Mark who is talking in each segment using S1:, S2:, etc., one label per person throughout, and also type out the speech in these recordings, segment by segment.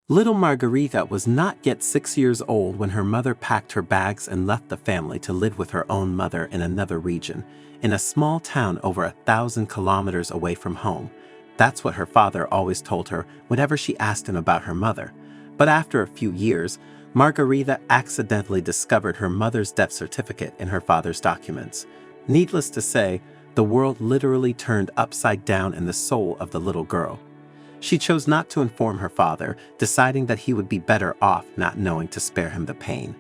S1: Little Margarita was not yet 6 years old when her mother packed her bags and left the family to live with her own mother in another region, in a small town over 1,000 kilometers away from home. That's what her father always told her whenever she asked him about her mother. But after a few years, Margarita accidentally discovered her mother's death certificate in her father's documents. Needless to say, the world literally turned upside down in the soul of the little girl. She chose not to inform her father, deciding that he would be better off not knowing to spare him the pain.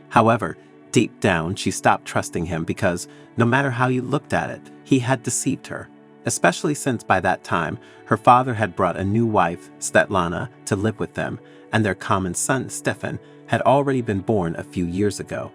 S1: However, deep down, she stopped trusting him because, no matter how you looked at it, he had deceived her. Especially since by that time, her father had brought a new wife, Svetlana, to live with them, and their common son, Stefan, had already been born a few years ago.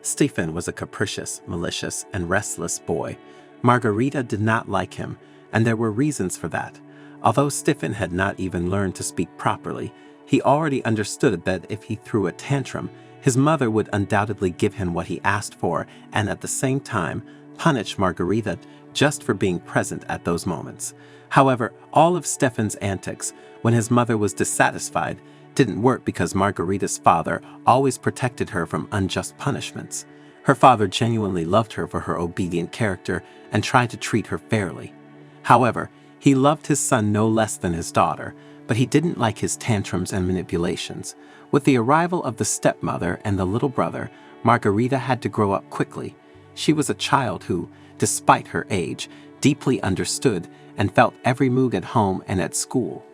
S1: Stefan was a capricious, malicious, and restless boy. Margarita did not like him, and there were reasons for that. Although Stefan had not even learned to speak properly, he already understood that if he threw a tantrum, his mother would undoubtedly give him what he asked for and at the same time punish Margarita just for being present at those moments. However, all of Stefan's antics, when his mother was dissatisfied, didn't work because Margarita's father always protected her from unjust punishments. Her father genuinely loved her for her obedient character and tried to treat her fairly. However, he loved his son no less than his daughter, but he didn't like his tantrums and manipulations. With the arrival of the stepmother and the little brother, Margarita had to grow up quickly. She was a child who, despite her age, deeply understood and felt every mood at home and at school.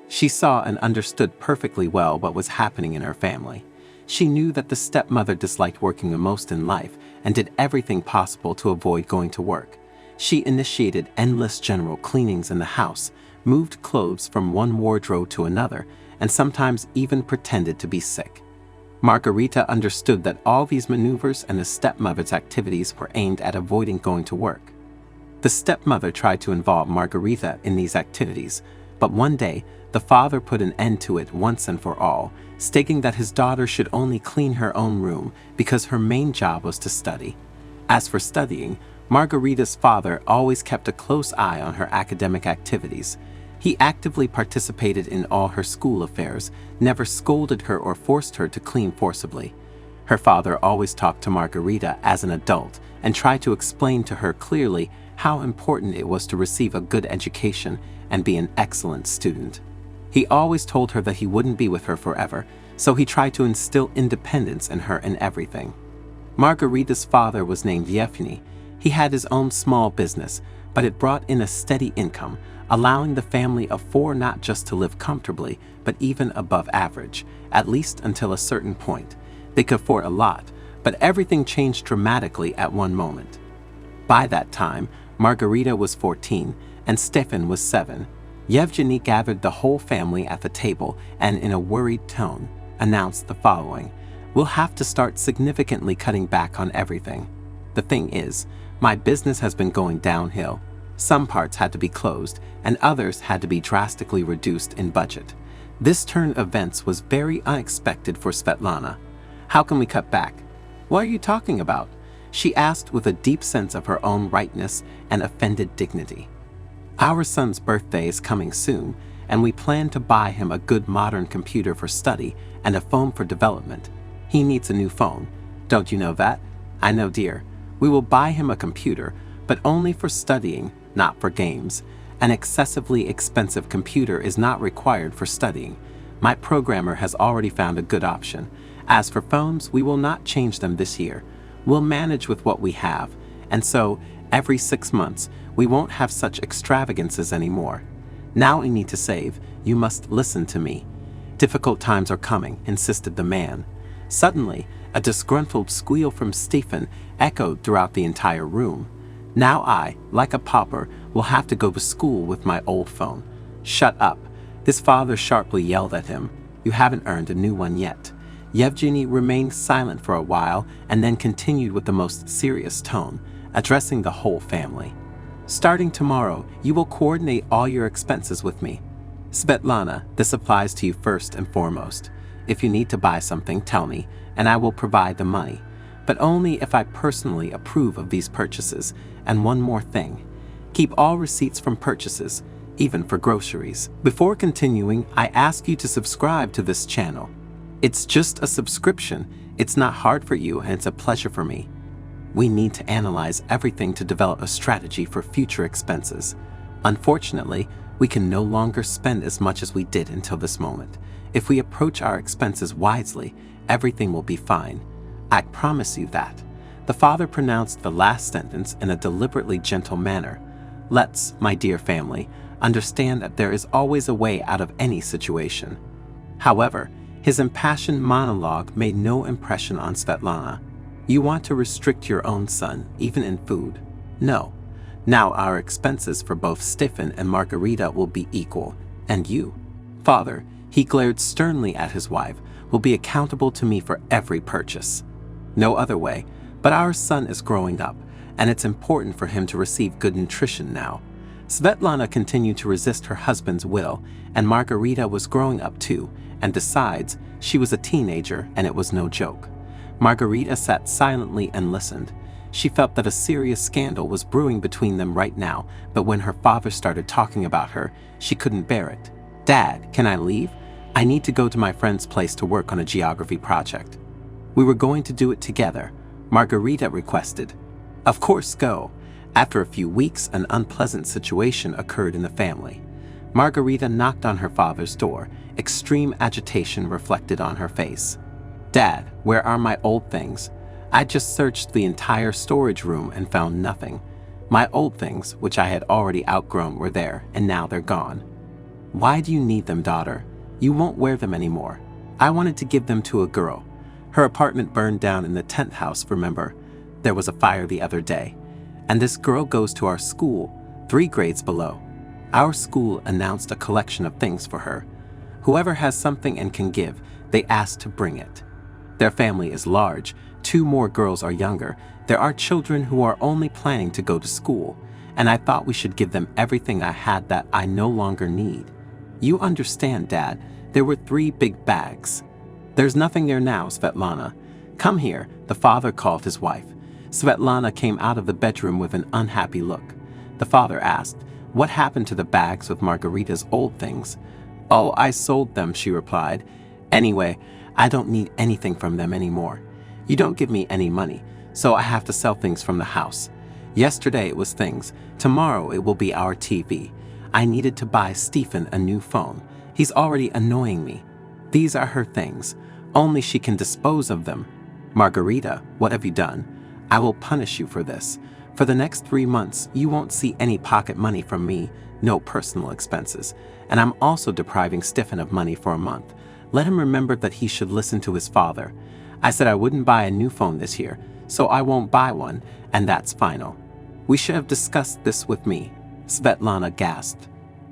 S1: She saw and understood perfectly well what was happening in her family. She knew that the stepmother disliked working the most in life and did everything possible to avoid going to work. She initiated endless general cleanings in the house, moved clothes from one wardrobe to another, and sometimes even pretended to be sick. Margarita understood that all these maneuvers and the stepmother's activities were aimed at avoiding going to work. The stepmother tried to involve Margarita in these activities, but one day, the father put an end to it once and for all, stating that his daughter should only clean her own room because her main job was to study. As for studying, Margarita's father always kept a close eye on her academic activities. He actively participated in all her school affairs, never scolded her or forced her to clean forcibly. Her father always talked to Margarita as an adult and tried to explain to her clearly how important it was to receive a good education and be an excellent student. He always told her that he wouldn't be with her forever, so he tried to instill independence in her in everything. Margarita's father was named Yevgeny. He had his own small business, but it brought in a steady income, allowing the family of four not just to live comfortably, but even above average, at least until a certain point. They could afford a lot, but everything changed dramatically at one moment. By that time, Margarita was 14 and Stefan was 7. Yevgeny gathered the whole family at the table and, in a worried tone, announced the following: "We'll have to start significantly cutting back on everything. The thing is, my business has been going downhill. Some parts had to be closed, and others had to be drastically reduced in budget." This turn of events was very unexpected for Svetlana. "How can we cut back? What are you talking about?" she asked with a deep sense of her own rightness and offended dignity. "Our son's birthday is coming soon, and we plan to buy him a good modern computer for study and a phone for development. He needs a new phone. Don't you know that?" "I know, dear. We will buy him a computer, but only for studying, not for games. An excessively expensive computer is not required for studying. My programmer has already found a good option. As for phones, we will not change them this year. We'll manage with what we have, and so, every 6 months, we won't have such extravagances anymore. Now we need to save. You must listen to me." "Difficult times are coming," insisted the man. Suddenly, a disgruntled squeal from Stefan echoed throughout the entire room. "Now I, like a pauper, will have to go to school with my old phone." "Shut up," his father sharply yelled at him. "You haven't earned a new one yet." Yevgeny remained silent for a while and then continued with the most serious tone, addressing the whole family. "Starting tomorrow, you will coordinate all your expenses with me. Svetlana, this applies to you first and foremost. If you need to buy something, tell me, and I will provide the money, but only if I personally approve of these purchases. And one more thing. Keep all receipts from purchases. even for groceries. Before continuing, I ask you to subscribe to this channel. It's just a subscription. It's not hard for you, and it's a pleasure for me. We need to analyze everything to develop a strategy for future expenses. Unfortunately, we can no longer spend as much as we did until this moment. If we approach our expenses wisely, everything will be fine. I promise you that. The father pronounced the last sentence in a deliberately gentle manner. Let's, my dear family, understand that there is always a way out of any situation. However, his impassioned monologue made no impression on Svetlana. You want to restrict your own son, even in food? No. Now our expenses for both Stefan and Margarita will be equal. And you, father, he glared sternly at his wife, will be accountable to me for every purchase. No other way, but our son is growing up, and it's important for him to receive good nutrition now. Svetlana continued to resist her husband's will, and Margarita was growing up too, and besides, she was a teenager and it was no joke. Margarita sat silently and listened. She felt that a serious scandal was brewing between them right now, but when her father started talking about her, she couldn't bear it. Dad, can I leave? I need to go to my friend's place to work on a geography project. We were going to do it together, Margarita requested. Of course, go. After a few weeks, an unpleasant situation occurred in the family. Margarita knocked on her father's door. Extreme agitation reflected on her face. Dad, where are my old things? I just searched the entire storage room and found nothing. My old things, which I had already outgrown, were there, and now they're gone. Why do you need them, daughter? You won't wear them anymore. I wanted to give them to a girl. Her apartment burned down in the 10th house, remember? There was a fire the other day. And this girl goes to our school, 3 grades below. Our school announced a collection of things for her. Whoever has something and can give, they ask to bring it. Their family is large. 2 more girls are younger. There are children who are only planning to go to school, and I thought we should give them everything I had that I no longer need. You understand, Dad, there were 3 big bags. There's nothing there now, Svetlana. Come here, the father called his wife. Svetlana came out of the bedroom with an unhappy look. The father asked, what happened to the bags with Margarita's old things? Oh, I sold them, she replied. Anyway, I don't need anything from them anymore. You don't give me any money, so I have to sell things from the house. Yesterday it was things. Tomorrow it will be our TV. I needed to buy Stephen a new phone. He's already annoying me. These are her things. Only she can dispose of them. Margarita, what have you done? I will punish you for this. For the next 3 months, you won't see any pocket money from me, no personal expenses. And I'm also depriving Stephen of money for a month. Let him remember that he should listen to his father. I said I wouldn't buy a new phone this year, so I won't buy one, and that's final. We should have discussed this with me, Svetlana gasped.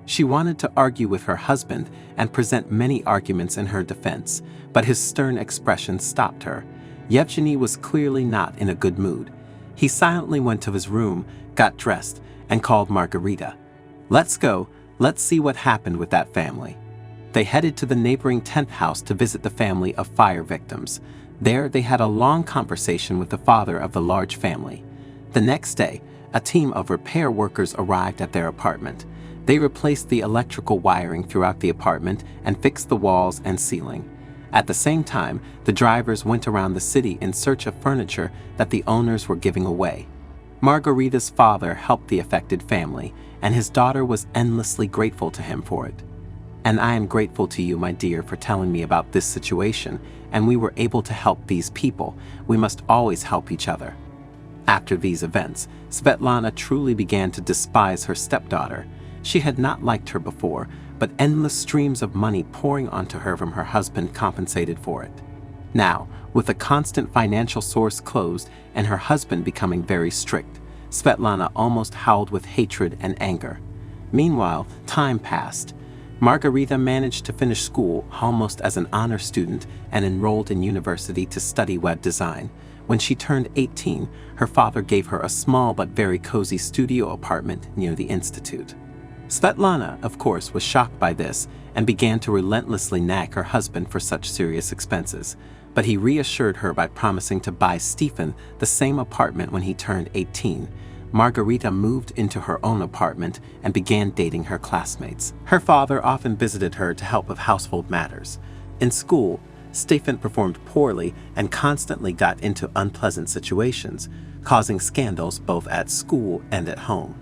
S1: She wanted to argue with her husband and present many arguments in her defense, but his stern expression stopped her. Yevgeny was clearly not in a good mood. He silently went to his room, got dressed, and called Margarita. Let's go, let's see what happened with that family. They headed to the neighboring 10th house to visit the family of fire victims. There they had a long conversation with the father of the large family. The next day, a team of repair workers arrived at their apartment. They replaced the electrical wiring throughout the apartment and fixed the walls and ceiling. At the same time, the drivers went around the city in search of furniture that the owners were giving away. Margarita's father helped the affected family, and his daughter was endlessly grateful to him for it. And I am grateful to you, my dear, for telling me about this situation, and we were able to help these people. We must always help each other. After these events, Svetlana truly began to despise her stepdaughter. She had not liked her before, but endless streams of money pouring onto her from her husband compensated for it. Now, with a constant financial source closed and her husband becoming very strict, Svetlana almost howled with hatred and anger. Meanwhile, time passed. Margarita managed to finish school almost as an honor student and enrolled in university to study web design. When she turned 18, her father gave her a small but very cozy studio apartment near the institute. Svetlana, of course, was shocked by this and began to relentlessly nag her husband for such serious expenses, but he reassured her by promising to buy Stephen the same apartment when he turned 18. Margarita moved into her own apartment and began dating her classmates. Her father often visited her to help with household matters. In school, Stephen performed poorly and constantly got into unpleasant situations, causing scandals both at school and at home.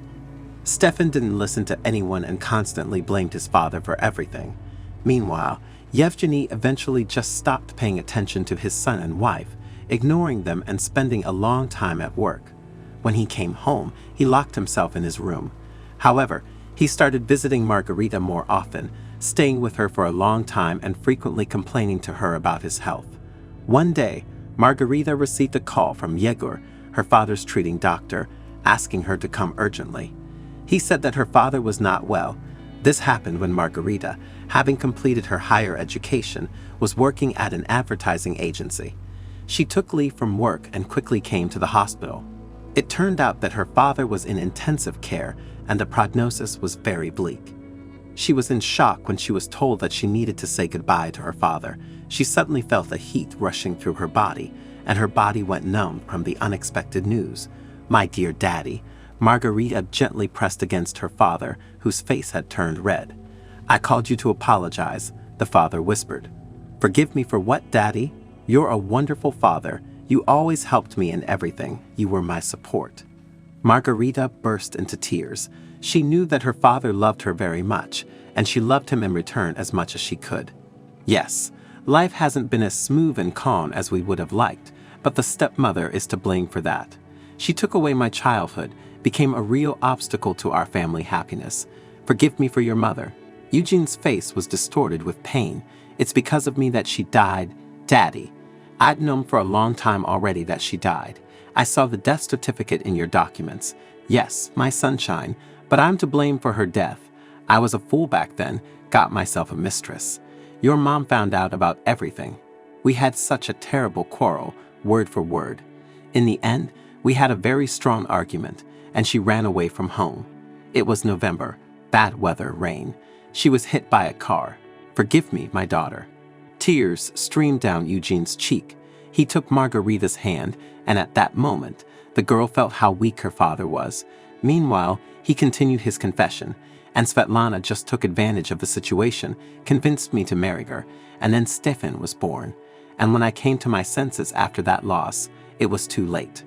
S1: Stefan didn't listen to anyone and constantly blamed his father for everything. Meanwhile, Yevgeny eventually just stopped paying attention to his son and wife, ignoring them and spending a long time at work. When he came home, he locked himself in his room. However, he started visiting Margarita more often, staying with her for a long time and frequently complaining to her about his health. One day, Margarita received a call from Yegor, her father's treating doctor, asking her to come urgently. He said that her father was not well. This happened when Margarita, having completed her higher education, was working at an advertising agency. She took leave from work and quickly came to the hospital. It turned out that her father was in intensive care and the prognosis was very bleak. She was in shock when she was told that she needed to say goodbye to her father. She suddenly felt the heat rushing through her body, and her body went numb from the unexpected news. "My dear daddy," Margarita gently pressed against her father, whose face had turned red. "I called you to apologize," the father whispered. "Forgive me for what, daddy? You're a wonderful father. You always helped me in everything. You were my support." Margarita burst into tears. She knew that her father loved her very much, and she loved him in return as much as she could. Yes, life hasn't been as smooth and calm as we would have liked, but the stepmother is to blame for that. She took away my childhood, became a real obstacle to our family happiness. Forgive me for your mother. Eugene's face was distorted with pain. It's because of me that she died, Daddy. I'd known for a long time already that she died. I saw the death certificate in your documents. Yes, my sunshine, but I'm to blame for her death. I was a fool back then, got myself a mistress. Your mom found out about everything. We had such a terrible quarrel, word for word. In the end, we had a very strong argument, and she ran away from home. It was November, bad weather, rain. She was hit by a car. Forgive me, my daughter. Tears streamed down Eugene's cheek. He took Margarita's hand, and at that moment, the girl felt how weak her father was. Meanwhile, he continued his confession, and Svetlana just took advantage of the situation, convinced me to marry her, and then Stefan was born. And when I came to my senses after that loss, it was too late.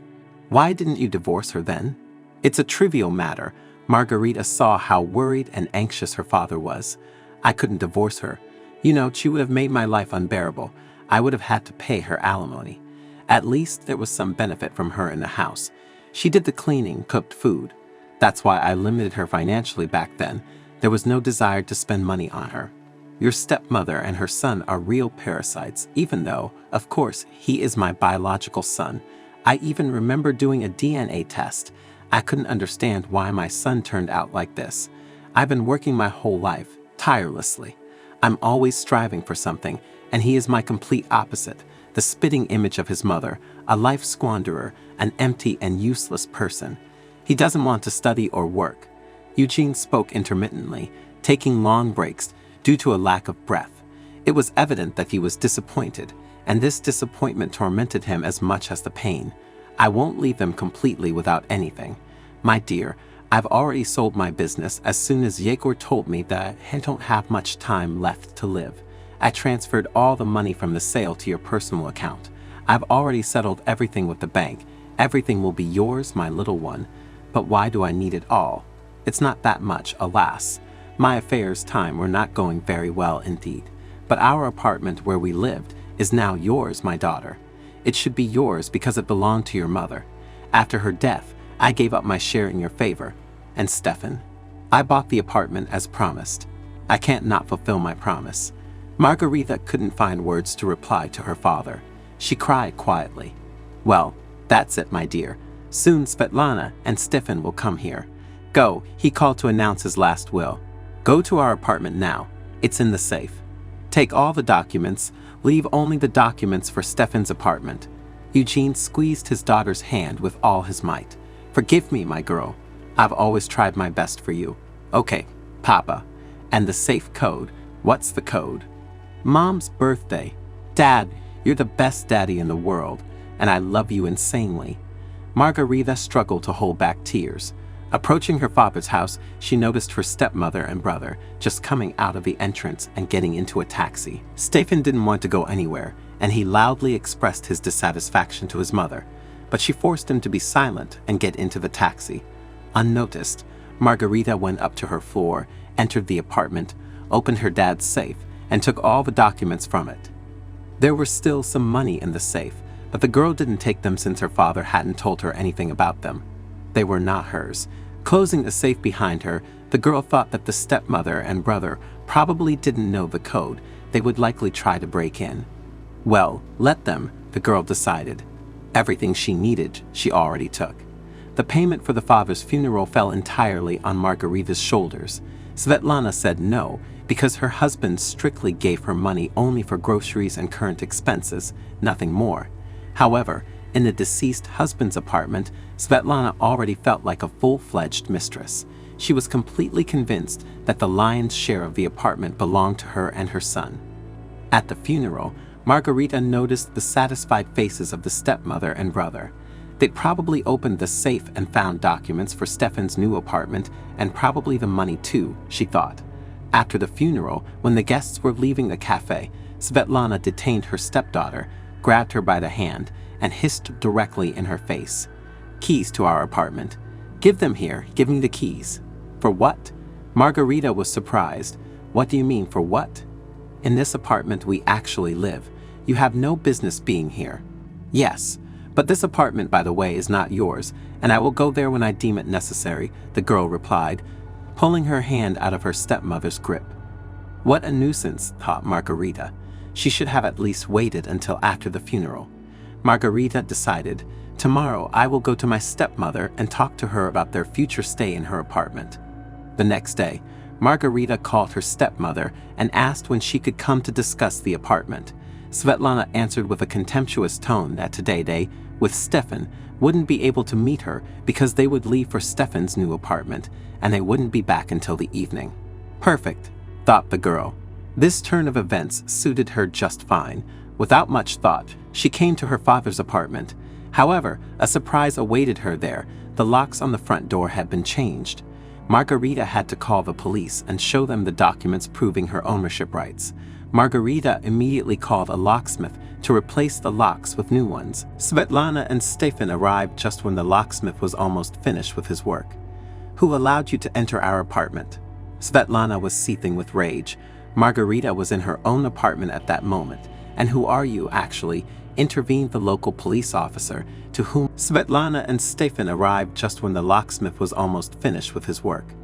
S1: Why didn't you divorce her then? It's a trivial matter. Margarita saw how worried and anxious her father was. I couldn't divorce her. You know, she would have made my life unbearable. I would have had to pay her alimony. At least there was some benefit from her in the house. She did the cleaning, cooked food. That's why I limited her financially back then. There was no desire to spend money on her. Your stepmother and her son are real parasites, even though, of course, he is my biological son. I even remember doing a DNA test. I couldn't understand why my son turned out like this. I've been working my whole life, tirelessly. I'm always striving for something, and he is my complete opposite, the spitting image of his mother, a life squanderer, an empty and useless person. He doesn't want to study or work. Eugene spoke intermittently, taking long breaks due to a lack of breath. It was evident that he was disappointed, and this disappointment tormented him as much as the pain. I won't leave them completely without anything. My dear, I've already sold my business as soon as Yegor told me that I don't have much time left to live. I transferred all the money from the sale to your personal account. I've already settled everything with the bank. Everything will be yours, my little one. But why do I need it all? It's not that much, alas. My affairs time were not going very well indeed. But our apartment where we lived is now yours, my daughter. It should be yours because it belonged to your mother. After her death, I gave up my share in your favor. And Stefan, I bought the apartment as promised. I can't not fulfill my promise. Margarita couldn't find words to reply to her father. She cried quietly. Well, that's it, my dear. Soon Svetlana and Stefan will come here. Go, he called to announce his last will. Go to our apartment now. It's in the safe. Take all the documents. Leave only the documents for Stefan's apartment. Eugene squeezed his daughter's hand with all his might. Forgive me, my girl. I've always tried my best for you. Okay, Papa. And the safe code. What's the code? Mom's birthday. Dad, you're the best daddy in the world, and I love you insanely. Margarita struggled to hold back tears. Approaching her father's house, she noticed her stepmother and brother just coming out of the entrance and getting into a taxi. Stephen didn't want to go anywhere, and he loudly expressed his dissatisfaction to his mother, but she forced him to be silent and get into the taxi. Unnoticed, Margarita went up to her floor, entered the apartment, opened her dad's safe, and took all the documents from it. There was still some money in the safe, but the girl didn't take them since her father hadn't told her anything about them. They were not hers. Closing the safe behind her, the girl thought that the stepmother and brother probably didn't know the code. They would likely try to break in. Well, let them, the girl decided. Everything she needed, she already took. The payment for the father's funeral fell entirely on Margarita's shoulders. Svetlana said no, because her husband strictly gave her money only for groceries and current expenses, nothing more. However, in the deceased husband's apartment, Svetlana already felt like a full-fledged mistress. She was completely convinced that the lion's share of the apartment belonged to her and her son. At the funeral, Margarita noticed the satisfied faces of the stepmother and brother. They'd probably opened the safe and found documents for Stefan's new apartment and probably the money too, she thought. After the funeral, when the guests were leaving the cafe, Svetlana detained her stepdaughter, grabbed her by the hand, and hissed directly in her face. "Keys to our apartment. Give them here, give me the keys." "For what?" Margarita was surprised. "What do you mean, for what?" "In this apartment we actually live. You have no business being here." "Yes, but this apartment, by the way, is not yours, and I will go there when I deem it necessary," the girl replied, pulling her hand out of her stepmother's grip. What a nuisance, thought Margarita. She should have at least waited until after the funeral. Margarita decided, tomorrow I will go to my stepmother and talk to her about their future stay in her apartment. The next day, Margarita called her stepmother and asked when she could come to discuss the apartment. Svetlana answered with a contemptuous tone that today they, with Stefan, wouldn't be able to meet her because they would leave for Stefan's new apartment, and they wouldn't be back until the evening. Perfect, thought the girl. This turn of events suited her just fine. Without much thought, she came to her father's apartment. However, a surprise awaited her there. The locks on the front door had been changed. Margarita had to call the police and show them the documents proving her ownership rights. Margarita immediately called a locksmith to replace the locks with new ones. Svetlana and Stefan arrived just when the locksmith was almost finished with his work. "Who allowed you to enter our apartment?" Svetlana was seething with rage. Margarita was in her own apartment at that moment. "And who are you, actually?" intervened the local police officer, to whom Svetlana and Stefan arrived just when the locksmith was almost finished with his work.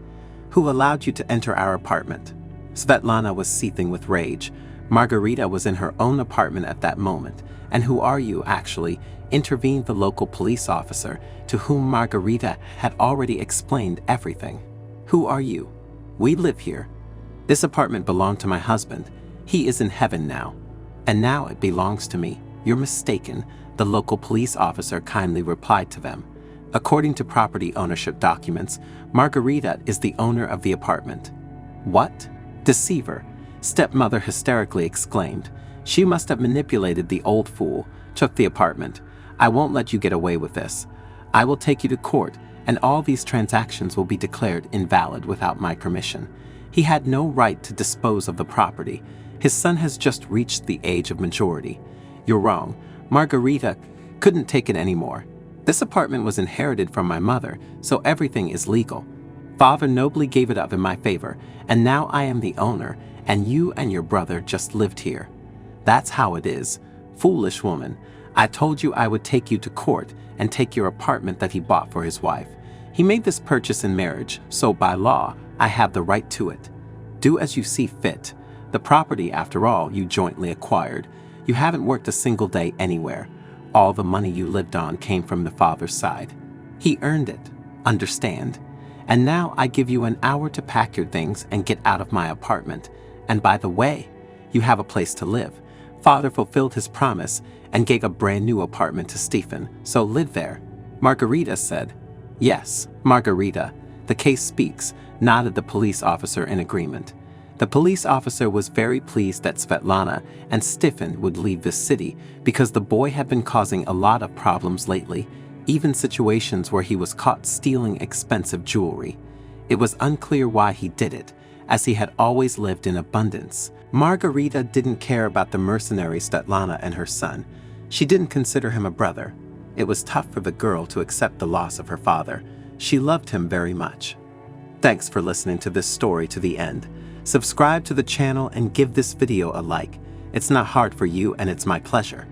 S1: "Who allowed you to enter our apartment?" Svetlana was seething with rage. Margarita was in her own apartment at that moment. "And who are you, actually?" intervened the local police officer, to whom Margarita had already explained everything. "Who are you?" "We live here. This apartment belonged to my husband. He is in heaven now. And now it belongs to me." "You're mistaken," the local police officer kindly replied to them. "According to property ownership documents, Margarita is the owner of the apartment." "What? Deceiver!" Stepmother hysterically exclaimed. "She must have manipulated the old fool, took the apartment. I won't let you get away with this. I will take you to court, and all these transactions will be declared invalid without my permission. He had no right to dispose of the property. His son has just reached the age of majority. You're wrong. Margarita couldn't take it anymore. This apartment was inherited from my mother, so everything is legal. Father nobly gave it up in my favor, and now I am the owner, and you and your brother just lived here. That's how it is. Foolish woman. I told you I would take you to court and take your apartment that he bought for his wife. He made this purchase in marriage, so by law, I have the right to it. Do as you see fit. The property, after all, you jointly acquired. You haven't worked a single day anywhere. All the money you lived on came from the father's side. He earned it. Understand? And now I give you an hour to pack your things and get out of my apartment. And by the way, you have a place to live. Father fulfilled his promise and gave a brand new apartment to Stephen, so live there." Margarita said, "Yes, Margarita. The case speaks," nodded the police officer in agreement. The police officer was very pleased that Svetlana and Stefan would leave the city because the boy had been causing a lot of problems lately. even situations where he was caught stealing expensive jewelry. It was unclear why he did it, as he had always lived in abundance. Margarita didn't care about the mercenary Svetlana and her son. She didn't consider him a brother. It was tough for the girl to accept the loss of her father. She loved him very much. Thanks for listening to this story to the end. Subscribe to the channel and give this video a like. It's not hard for you, and it's my pleasure.